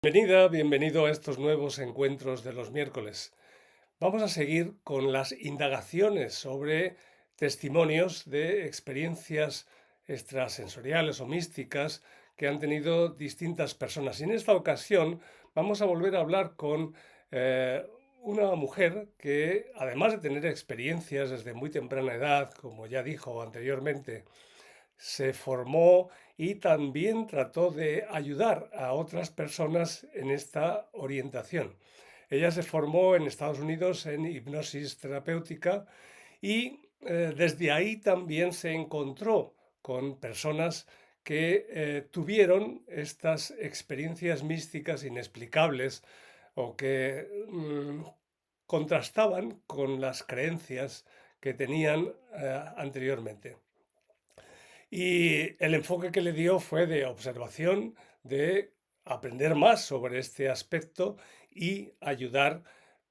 Bienvenida, bienvenido a estos nuevos encuentros de los miércoles. Vamos a seguir con las indagaciones sobre testimonios de experiencias extrasensoriales o místicas que han tenido distintas personas. Y en esta ocasión vamos a volver a hablar con eh, una mujer que, además de tener experiencias desde muy temprana edad, como ya dijo anteriormente, se formó y también trató de ayudar a otras personas en esta orientación. Ella se formó en Estados Unidos en hipnosis terapéutica y desde ahí también se encontró con personas que tuvieron estas experiencias místicas inexplicables o que contrastaban con las creencias que tenían anteriormente. Y el enfoque que le dio fue de observación, de aprender más sobre este aspecto y ayudar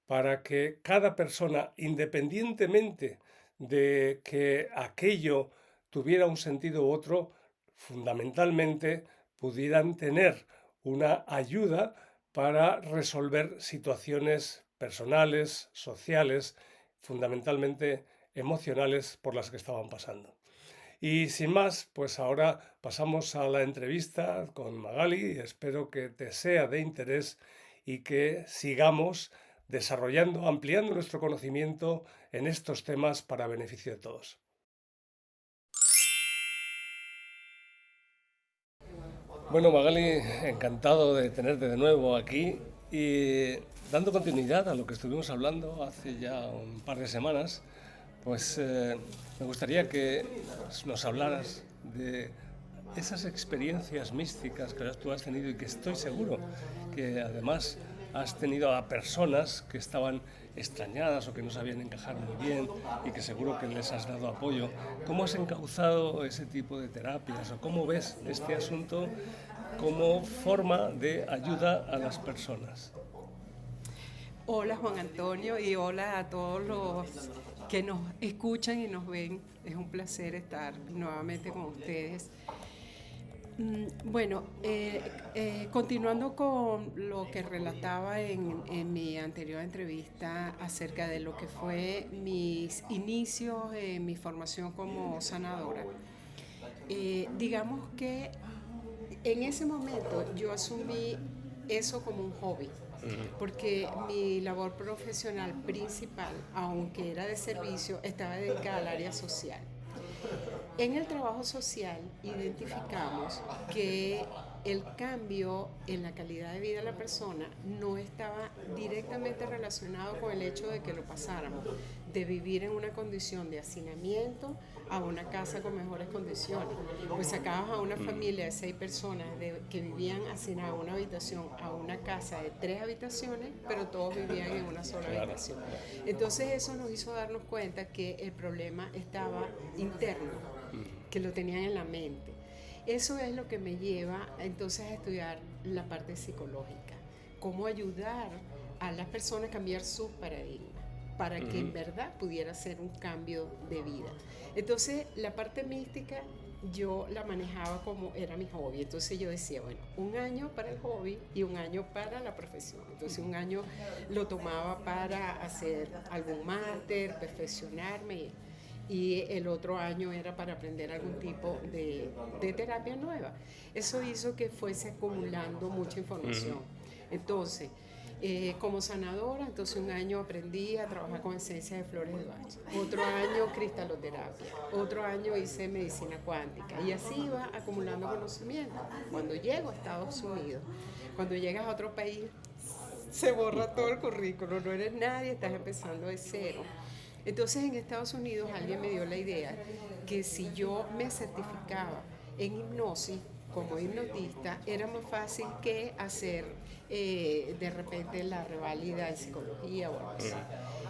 para que cada persona, independientemente de que aquello tuviera un sentido u otro, fundamentalmente pudieran tener una ayuda para resolver situaciones personales, sociales, fundamentalmente emocionales por las que estaban pasando. Y sin más, pues ahora pasamos a la entrevista con Magali. Espero que te sea de interés y que sigamos desarrollando, ampliando nuestro conocimiento en estos temas para beneficio de todos. Bueno, Magali, encantado de tenerte de nuevo aquí y dando continuidad a lo que estuvimos hablando hace ya un par de semanas, pues me gustaría que nos hablaras de esas experiencias místicas que tú has tenido y que estoy seguro que además has tenido a personas que estaban extrañadas o que no sabían encajar muy bien y que seguro que les has dado apoyo. ¿Cómo has encauzado ese tipo de terapias o cómo ves este asunto como forma de ayuda a las personas? Hola Juan Antonio y hola a todos los que nos escuchan y nos ven. Es un placer estar nuevamente con ustedes. Bueno, continuando con lo que relataba en mi anterior entrevista acerca de lo que fue mis inicios en mi formación como sanadora, digamos que en ese momento yo asumí eso como un hobby, porque mi labor profesional principal, aunque era de servicio, estaba dedicada al área social. En el trabajo social identificamos que el cambio en la calidad de vida de la persona no estaba directamente relacionado con el hecho de que lo pasáramos de vivir en una condición de hacinamiento a una casa con mejores condiciones. Pues sacabas a una familia de 6 personas que vivían hacinadas en una habitación a una casa de 3 habitaciones, pero todos vivían en una sola Claro. habitación. Entonces eso nos hizo darnos cuenta que el problema estaba interno, que lo tenían en la mente. Eso es lo que me lleva entonces a estudiar la parte psicológica, cómo ayudar a las personas a cambiar sus paradigmas para que en verdad pudiera ser un cambio de vida. Entonces la parte mística yo la manejaba como era mi hobby. Entonces yo decía, bueno, un año para el hobby y un año para la profesión. Entonces un año lo tomaba para hacer algún máster, perfeccionarme, y el otro año era para aprender algún tipo de terapia nueva. Eso hizo que fuese acumulando mucha información. Entonces, como sanadora, entonces un año aprendí a trabajar con esencia de flores de Bach, otro año cristaloterapia, otro año hice medicina cuántica y así iba acumulando conocimiento. Cuando llego a Estados Unidos, cuando llegas a otro país, se borra todo el currículo, no eres nadie, estás empezando de cero. Entonces en Estados Unidos alguien me dio la idea que si yo me certificaba en hipnosis como hipnotista era más fácil que hacer de repente la reválida en psicología o algo así.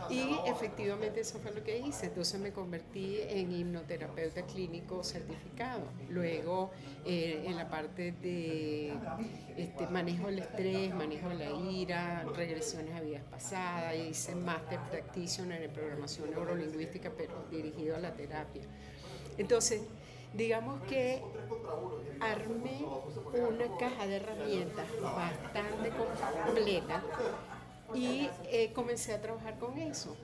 Y efectivamente eso fue lo que hice. Entonces me convertí en hipnoterapeuta clínico certificado. Luego en la parte de manejo del estrés, manejo de la ira, regresiones a vidas pasadas. Hice Master Practitioner en programación neurolingüística, pero dirigido a la terapia. Entonces, digamos que armé una caja de herramientas bastante completa y comencé a trabajar con eso.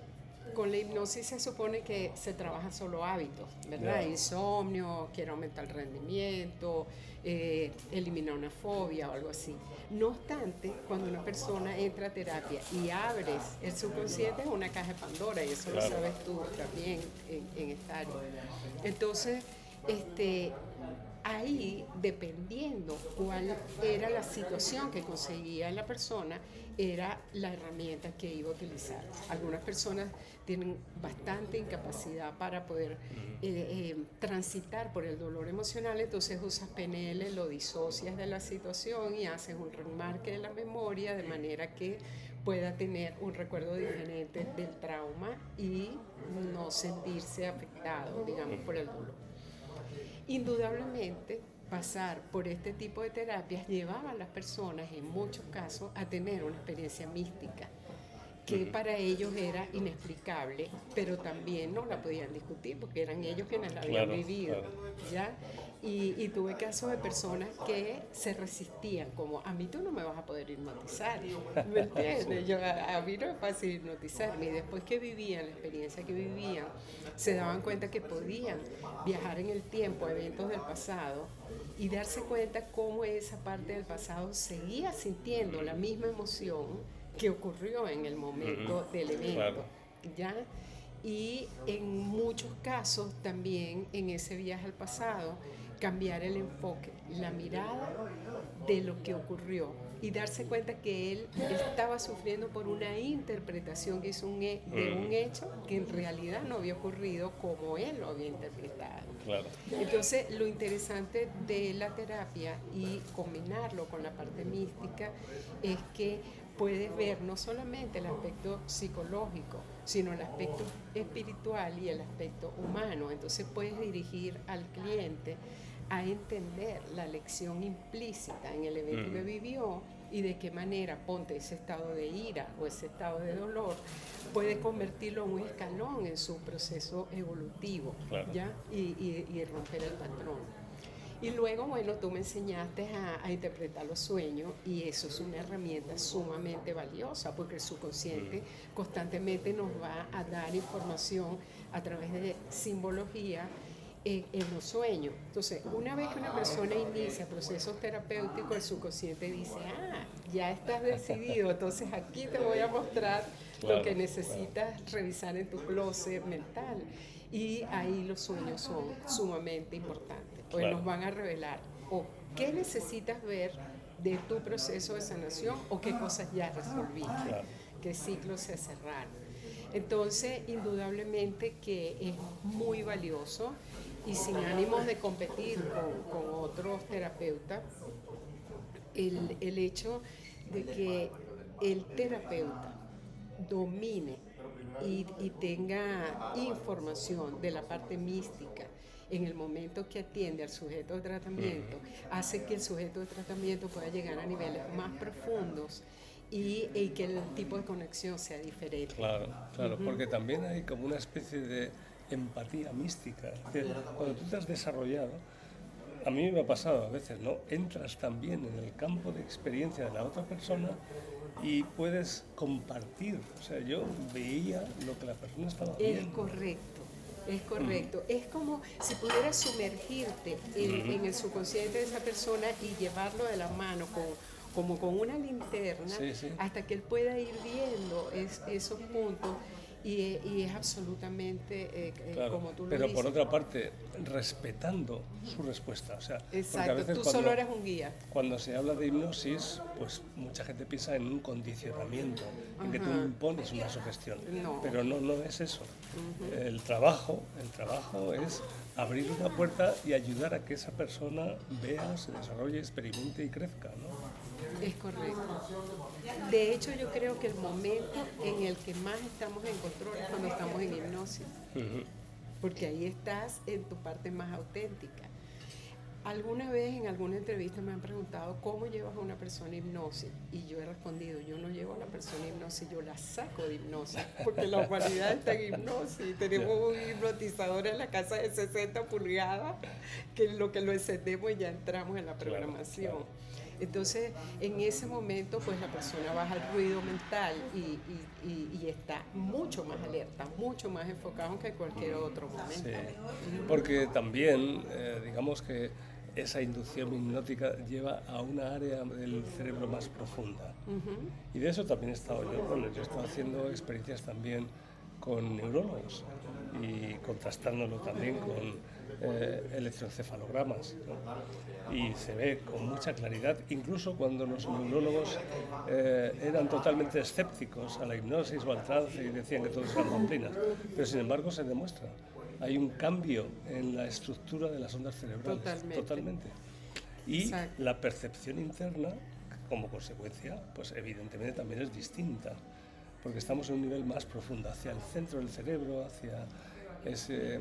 Con la hipnosis se supone que se trabaja solo hábitos, ¿verdad? Ya. Insomnio, quiero aumentar el rendimiento, eliminar una fobia o algo así. No obstante, cuando una persona entra a terapia y abres el subconsciente es una caja de Pandora, y eso Claro. lo sabes tú también en esta área. Entonces, ahí, dependiendo cuál era la situación que conseguía la persona, era la herramienta que iba a utilizar. Algunas personas tienen bastante incapacidad para poder transitar por el dolor emocional, entonces usas PNL, lo disocias de la situación y haces un remarque de la memoria de manera que pueda tener un recuerdo diferente del trauma y no sentirse afectado, digamos, por el dolor. Indudablemente, pasar por este tipo de terapias llevaba a las personas, en muchos casos, a tener una experiencia mística, que para ellos era inexplicable, pero también no la podían discutir porque eran ellos quienes la habían Claro, vivido, claro. ¿ya? Y tuve casos de personas que se resistían, como, a mí tú no me vas a poder hipnotizar, ¿me entiendes? A mí no es fácil hipnotizarme, y después que vivían la experiencia que vivían, se daban cuenta que podían viajar en el tiempo a eventos del pasado y darse cuenta cómo esa parte del pasado seguía sintiendo la misma emoción que ocurrió en el momento del evento, Claro. ¿ya? Y en muchos casos también en ese viaje al pasado, cambiar el enfoque, la mirada de lo que ocurrió y darse cuenta que él estaba sufriendo por una interpretación que hizo de un hecho que en realidad no había ocurrido como él lo había interpretado. Claro. Entonces, lo interesante de la terapia y combinarlo con la parte mística es que puedes ver no solamente el aspecto psicológico, sino el aspecto espiritual y el aspecto humano. Entonces puedes dirigir al cliente a entender la lección implícita en el evento que vivió y de qué manera, ponte ese estado de ira o ese estado de dolor, puede convertirlo en un escalón en su proceso evolutivo, Claro. ¿ya? Y romper el patrón. Y luego, bueno, tú me enseñaste a interpretar los sueños y eso es una herramienta sumamente valiosa porque el subconsciente constantemente nos va a dar información a través de simbología en los sueños. Entonces, una vez que una persona inicia procesos terapéuticos, el subconsciente dice, ya estás decidido, entonces aquí te voy a mostrar Claro, lo que necesitas revisar en tu closet mental. Y ahí los sueños son sumamente importantes, pues Claro. nos van a revelar o qué necesitas ver de tu proceso de sanación o qué cosas ya resolviste, Claro. qué ciclos se cerraron. Entonces, indudablemente que es muy valioso y sin ánimos de competir con otros terapeutas, el hecho de que el terapeuta domine y tenga información de la parte mística en el momento que atiende al sujeto de tratamiento, hace que el sujeto de tratamiento pueda llegar a niveles más profundos y que el tipo de conexión sea diferente. Claro, claro, porque también hay como una especie de empatía mística. Que cuando tú te has desarrollado, a mí me ha pasado a veces, ¿no? Entras también en el campo de experiencia de la otra persona y puedes compartir. O sea, yo veía lo que la persona estaba Es viendo. correcto, es correcto. Es como si pudieras sumergirte en el subconsciente de esa persona y llevarlo de la mano como con una linterna Sí, sí. hasta que él pueda ir viendo esos puntos y es absolutamente Claro, como tú lo pero dices. por otra parte, respetando su respuesta. O sea, porque a Exacto, veces tú cuando, solo eres un guía. cuando se habla de hipnosis, pues mucha gente piensa en un condicionamiento, en que tú impones una sugestión. No. Pero no es eso. El trabajo es abrir una puerta y ayudar a que esa persona vea, se desarrolle, experimente y crezca, ¿no? Es correcto. De hecho, yo creo que el momento en el que más estamos en control es cuando estamos en hipnosis, porque ahí estás en tu parte más auténtica. Alguna vez en alguna entrevista me han preguntado cómo llevas a una persona a hipnosis y yo he respondido, yo no llevo a la persona a hipnosis, yo la saco de hipnosis, porque la humanidad está en hipnosis. Tenemos un hipnotizador en la casa de 60 pulgadas que lo encendemos y ya entramos en la Claro, programación. claro. Entonces, en ese momento, pues la persona baja el ruido mental y está mucho más alerta, mucho más enfocado que en cualquier otro Sí, momento. porque también, digamos que esa inducción hipnótica lleva a una área del cerebro más profunda. Y de eso también he estado yo. Bueno, yo he estado haciendo experiencias también con neurólogos y contrastándolo también con electroencefalogramas, ¿no? Y se ve con mucha claridad, incluso cuando los neurólogos eran totalmente escépticos a la hipnosis o al trance y decían que todos eran pamplinas, pero sin embargo se demuestra. Hay un cambio en la estructura de las ondas cerebrales, Totalmente. totalmente. Y Exacto. la percepción interna, como consecuencia, pues evidentemente también es distinta, porque estamos en un nivel más profundo, hacia el centro del cerebro, hacia ese,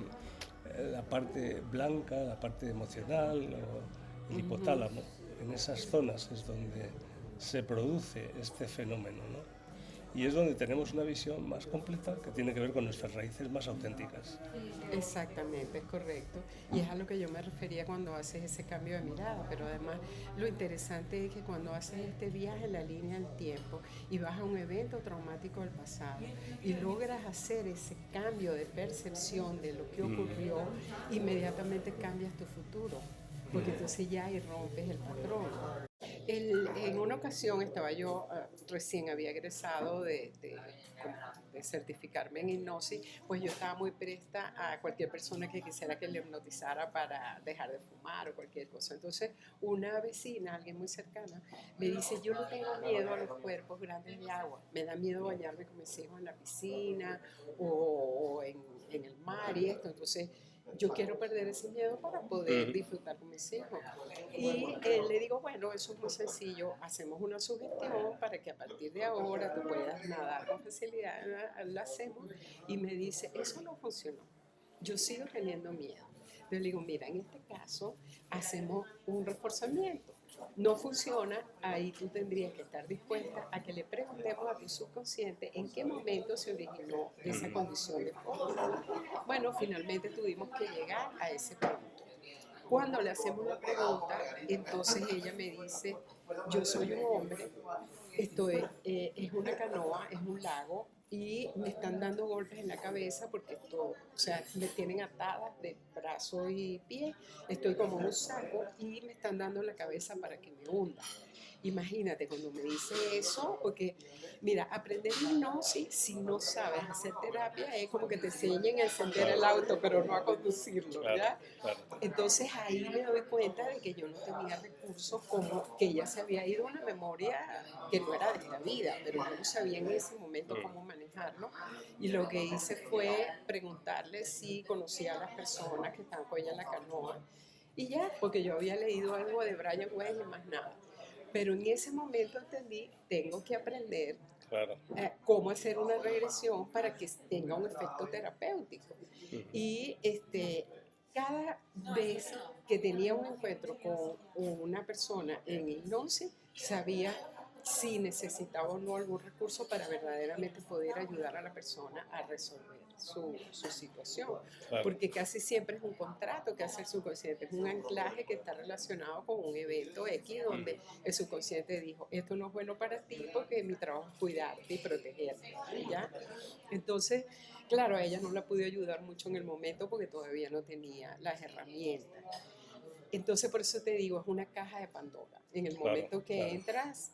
la parte blanca, la parte emocional, o el hipotálamo. En esas zonas es donde se produce este fenómeno, ¿no? Y es donde tenemos una visión más completa que tiene que ver con nuestras raíces más auténticas. Exactamente, es correcto. Y es a lo que yo me refería cuando haces ese cambio de mirada. Pero además lo interesante es que cuando haces este viaje en la línea del tiempo y vas a un evento traumático del pasado y logras hacer ese cambio de percepción de lo que ocurrió, inmediatamente cambias tu futuro. Porque entonces ya ahí rompes el patrón. En una ocasión estaba yo, recién había egresado de certificarme en hipnosis, pues yo estaba muy presta a cualquier persona que quisiera que le hipnotizara para dejar de fumar o cualquier cosa. Entonces una vecina, alguien muy cercana, me dice, yo no tengo miedo a los cuerpos grandes de agua, me da miedo bañarme con mis hijos en la piscina o en el mar y esto. Entonces yo quiero perder ese miedo para poder disfrutar con mis hijos. Y le digo, bueno, eso es muy sencillo, hacemos una sugestión para que a partir de ahora tú puedas nadar con facilidad, la hacemos, y me dice, eso no funcionó, yo sigo teniendo miedo. Yo le digo, mira, en este caso hacemos un reforzamiento. No funciona, ahí tú tendrías que estar dispuesta a que le preguntemos a tu subconsciente en qué momento se originó esa condición de fobia. Bueno, finalmente tuvimos que llegar a ese punto. Cuando le hacemos la pregunta, entonces ella me dice, yo soy un hombre, esto es una canoa, es un lago, y me están dando golpes en la cabeza porque esto, o sea, me tienen atada de brazo y pie, estoy como en un saco y me están dando en la cabeza para que me hunda. Imagínate cuando me dice eso, porque mira, aprender hipnosis si no sabes hacer terapia es como que te enseñen a encender el auto, pero no a conducirlo, Claro, ¿ya? claro. Entonces ahí me doy cuenta de que yo no tenía recursos, como que ella se había ido a una memoria que no era de esta vida, pero yo no sabía en ese momento cómo manejarlo. Y lo que hice fue preguntarle si conocía a las personas que estaban con ella en la canoa. Y ya, porque yo había leído algo de Brian Weiss y más nada. Pero en ese momento entendí, tengo que aprender Claro. cómo hacer una regresión para que tenga un efecto terapéutico. Y cada vez que tenía un encuentro con una persona en hipnosis, sabía si necesitaba o no algún recurso para verdaderamente poder ayudar a la persona a resolver su situación. Claro. Porque casi siempre es un contrato que hace el subconsciente, es un anclaje que está relacionado con un evento X donde el subconsciente dijo, esto no es bueno para ti porque mi trabajo es cuidarte y protegerte, ¿ya? Entonces, claro, a ella no la pude ayudar mucho en el momento porque todavía no tenía las herramientas. Entonces, por eso te digo, es una caja de Pandora. En el momento que entras...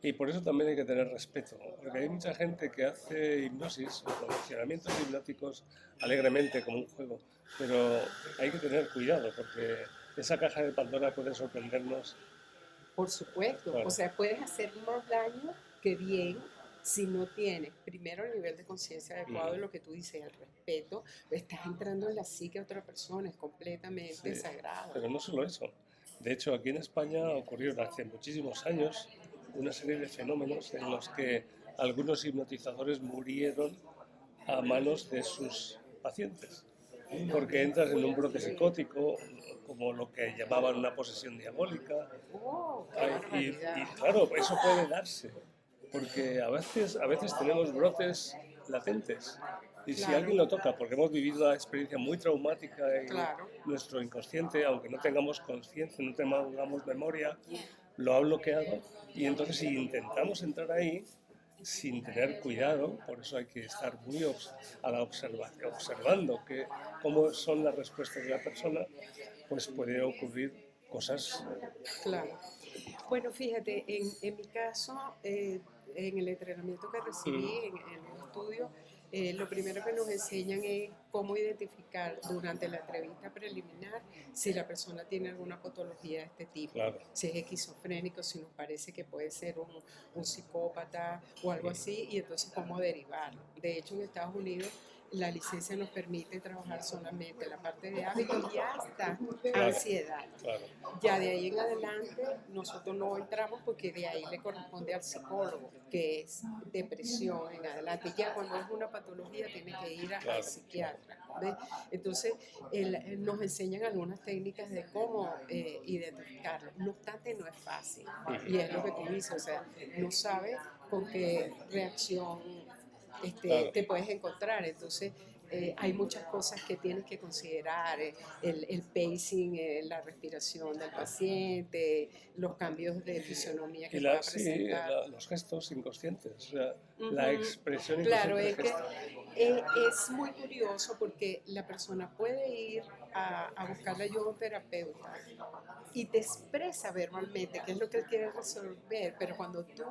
Y por eso también hay que tener respeto, porque hay mucha gente que hace hipnosis o condicionamientos hipnóticos alegremente como un juego, pero hay que tener cuidado porque esa caja de Pandora puede sorprendernos. Por supuesto, Claro. O sea, puedes hacer más daño que bien si no tienes primero el nivel de conciencia adecuado de lo que tú dices, el respeto, estás entrando en la psique de otra persona, es completamente sagrado. Pero no solo eso. De hecho, aquí en España ocurrieron hace muchísimos años una serie de fenómenos en los que algunos hipnotizadores murieron a manos de sus pacientes. porque entras en un brote psicótico, como lo que llamaban una posesión diabólica. Oh, qué Y barbaridad. claro, eso puede darse, porque a veces tenemos brotes latentes. Y si Claro, alguien lo toca, porque hemos vivido una experiencia muy traumática en claro. nuestro inconsciente, aunque no tengamos conciencia, no tengamos memoria, lo ha bloqueado. Y entonces si intentamos entrar ahí sin tener cuidado, por eso hay que estar muy a la observando cómo son las respuestas de la persona, pues puede ocurrir cosas. Claro. Bueno, fíjate, en mi caso, en el entrenamiento que recibí Mm, en el estudio, lo primero que nos enseñan es cómo identificar durante la entrevista preliminar si la persona tiene alguna patología de este tipo, claro. si es esquizofrénico, si nos parece que puede ser un psicópata o algo así, y entonces cómo derivarlo. De hecho, en Estados Unidos la licencia nos permite trabajar solamente la parte de hábitos y hasta Claro, ansiedad. claro, Ya de ahí en adelante nosotros no entramos porque de ahí le corresponde al psicólogo, que es depresión en adelante. Ya cuando es una patología tiene que ir al claro, claro, psiquiatra. ¿Ves? Entonces nos enseñan algunas técnicas de cómo identificarlo. No obstante, no es fácil. Y es lo que tú dices, o sea, no sabes con qué reacción claro. te puedes encontrar. Entonces, hay muchas cosas que tienes que considerar, el pacing, la respiración del paciente, los cambios de fisionomía Y que pueda sí, presentar. los gestos inconscientes, o sea, la Ujú. expresión Claro, inconsciente del es que gesto. es muy curioso porque la persona puede ir a buscar la ayuda de un terapeuta y te expresa verbalmente qué es lo que él quiere resolver, pero cuando tú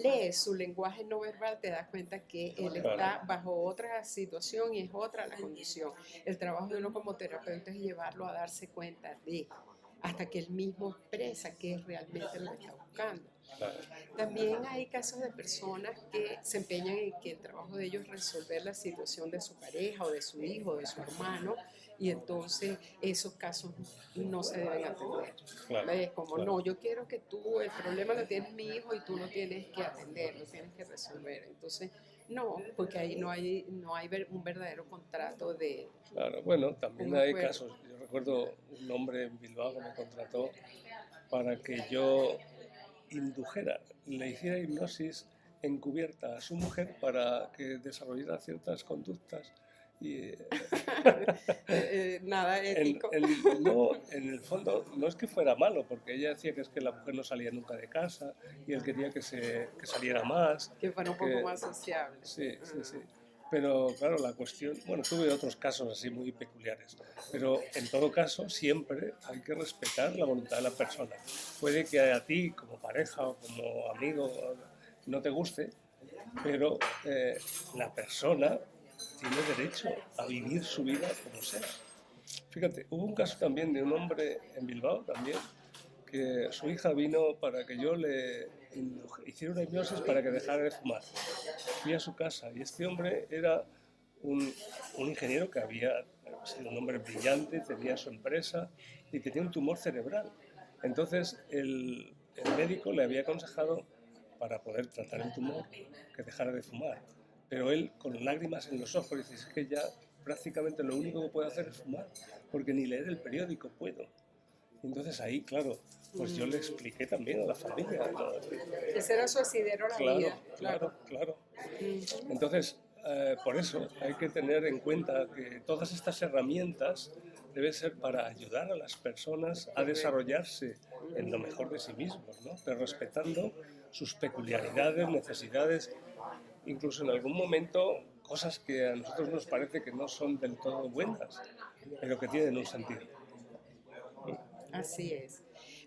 lees su lenguaje no verbal, te das cuenta que él Claro, está bajo otra situación y es otra la condición. El trabajo de uno como terapeuta es llevarlo a darse cuenta de, hasta que él mismo expresa qué es realmente lo que está buscando. claro. También hay casos de personas que se empeñan en que el trabajo de ellos es resolver la situación de su pareja o de su hijo o de su hermano y entonces esos casos no se deben atender. Claro, ¿Ves? Como claro. no, yo quiero que tú, el problema lo tienes mi hijo y tú lo tienes que atender, lo tienes que resolver. Entonces, no, porque ahí no hay un verdadero contrato de Claro, bueno, también un hay acuerdo. casos. Yo recuerdo un hombre en Bilbao que me contrató para que yo indujera, le hiciera hipnosis encubierta a su mujer para que desarrollara ciertas conductas. Y Nada ético. no, en el fondo no es que fuera malo, porque ella decía que es que la mujer no salía nunca de casa y él quería que saliera más, Que fuera un poco que más sociable. sí, sí, sí. Pero claro, la cuestión, bueno, tuve otros casos así muy peculiares, pero en todo caso siempre hay que respetar la voluntad de la persona. Puede que a ti como pareja o como amigo no te guste, pero la persona tiene derecho a vivir su vida como sea. Fíjate, hubo un caso también de un hombre en Bilbao también, que su hija vino para que yo le hiciera una hipnosis para que dejara de fumar. Fui a su casa y este hombre era un, un ingeniero que había sido un hombre brillante, tenía su empresa y tenía un tumor cerebral. Entonces el médico le había aconsejado para poder tratar el tumor que dejara de fumar. Pero él, con lágrimas en los ojos, dice, es que ya prácticamente lo único que puedo hacer es fumar, porque ni leer el periódico puedo. Entonces ahí, claro, pues yo le expliqué también a la familia, ¿no? Ese era su asidero a la Claro, vida, claro. claro, claro. Ujú. Entonces, por eso hay que tener en cuenta que todas estas herramientas deben ser para ayudar a las personas a Correcto. desarrollarse en lo mejor de sí mismos, ¿no? Pero respetando sus peculiaridades, necesidades, incluso en algún momento cosas que a nosotros nos parece que no son del todo buenas, pero que tienen un sentido. Así es.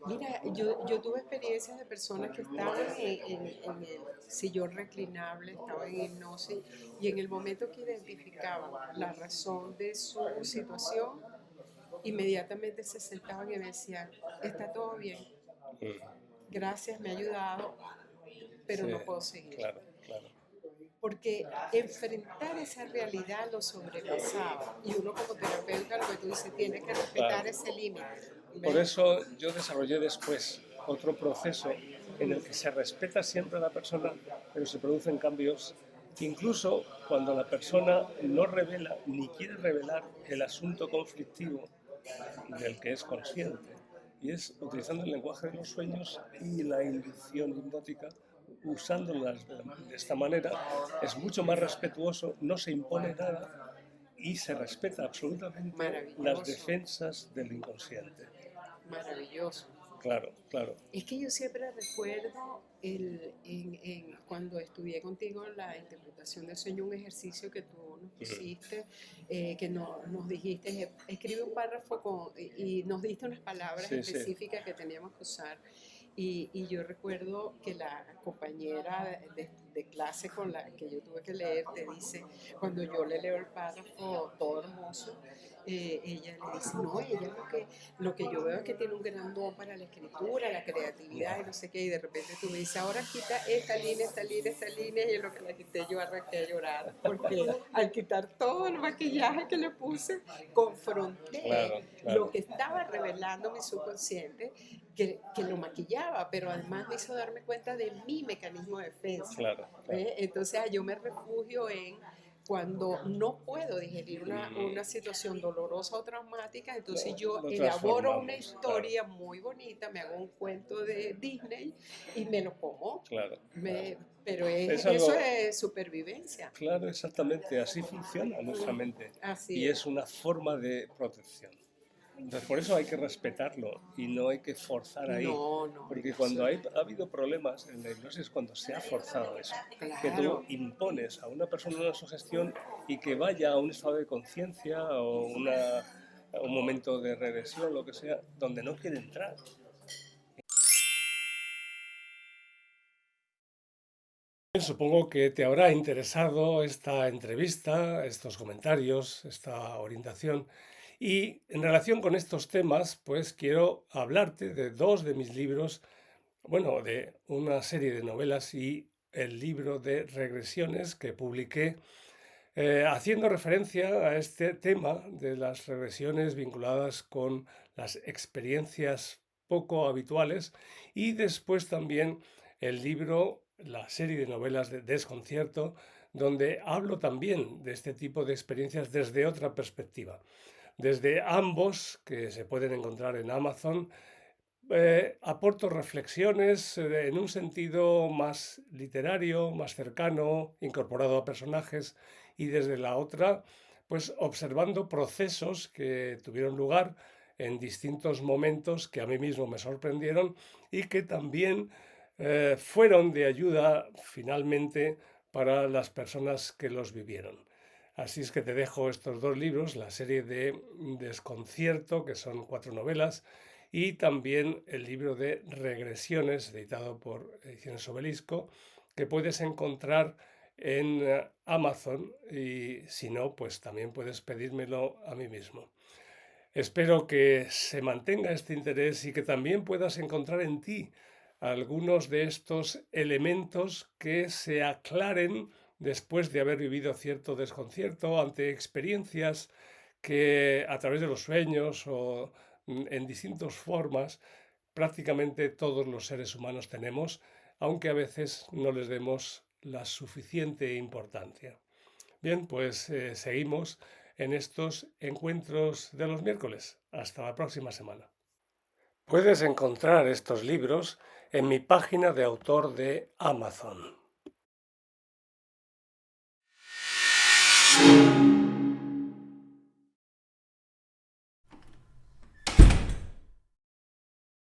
Mira, yo tuve experiencias de personas que estaban en el sillón reclinable, estaban en hipnosis, y en el momento que identificaban la razón de su situación, inmediatamente se sentaban y me decían, está todo bien, gracias, me ha ayudado, pero Sí, no puedo seguir. claro, claro. Porque enfrentar esa realidad lo sobrepasaba. Y uno como terapeuta, lo que tú dices, tiene que Claro. respetar ese límite. Por ¿Ves? eso yo desarrollé después otro proceso en el que se respeta siempre a la persona, pero se producen cambios incluso cuando la persona no revela ni quiere revelar el asunto conflictivo del que es consciente. Y es utilizando el lenguaje de los sueños y la inducción hipnótica, usándolas de esta manera, es mucho más respetuoso, no se impone nada y se respeta absolutamente las Maravilloso, defensas del inconsciente. maravilloso. Claro, claro. Es que yo siempre recuerdo cuando estudié contigo la interpretación del sueño, un ejercicio que tú nos pusiste, que nos dijiste, escribe un párrafo y nos diste unas palabras Sí, sí. específicas que teníamos que usar. Y yo recuerdo que la compañera de clase con la que yo tuve que leer te dice, cuando yo le leo el párrafo todo hermoso, ella le dice, no, ella lo que yo veo es que tiene un gran don para la escritura, la creatividad y no sé qué, y de repente tú me dices, ahora quita esta línea, esta línea, esta línea, y es lo que la quité, yo arranqué a llorar, porque al quitar todo el maquillaje que le puse, confronté Claro, claro. lo que estaba revelando mi subconsciente, que lo maquillaba, pero además me hizo darme cuenta de mi mecanismo de defensa. Claro, claro. Entonces yo me refugio en cuando no puedo digerir una situación dolorosa o traumática, entonces yo Lo elaboro una transformamos, historia muy bonita, me hago un cuento de Disney y me lo como. Claro, claro. Pero Es eso algo, es supervivencia. claro, exactamente, así funciona nuestra mente Así y es una forma de protección. Entonces, por eso hay que respetarlo y no hay que forzar ahí. No, no, Porque cuando ha habido problemas en la hipnosis es cuando se ha forzado eso. Que tú claro. impones a una persona una sugestión y que vaya a un estado de conciencia o a un momento de regresión, lo que sea, donde no quiere entrar. Supongo que te habrá interesado esta entrevista, estos comentarios, esta orientación. Y en relación con estos temas, pues quiero hablarte de dos de mis libros, bueno, de una serie de novelas y el libro de regresiones que publiqué, haciendo referencia a este tema de las regresiones vinculadas con las experiencias poco habituales y después también el libro, la serie de novelas de Desconcierto, donde hablo también de este tipo de experiencias desde otra perspectiva. Desde ambos, que se pueden encontrar en Amazon, aporto reflexiones en un sentido más literario, más cercano, incorporado a personajes, y desde la otra, pues observando procesos que tuvieron lugar en distintos momentos que a mí mismo me sorprendieron y que también fueron de ayuda finalmente para las personas que los vivieron. Así es que te dejo estos dos libros, la serie de Desconcierto, que son 4 novelas, y también el libro de Regresiones, editado por Ediciones Obelisco, que puedes encontrar en Amazon y si no, pues también puedes pedírmelo a mí mismo. Espero que se mantenga este interés y que también puedas encontrar en ti algunos de estos elementos que se aclaren después de haber vivido cierto desconcierto ante experiencias que a través de los sueños o en distintas formas prácticamente todos los seres humanos tenemos, aunque a veces no les demos la suficiente importancia. Bien, pues seguimos en estos encuentros de los miércoles. Hasta la próxima semana. Puedes encontrar estos libros en mi página de autor de Amazon.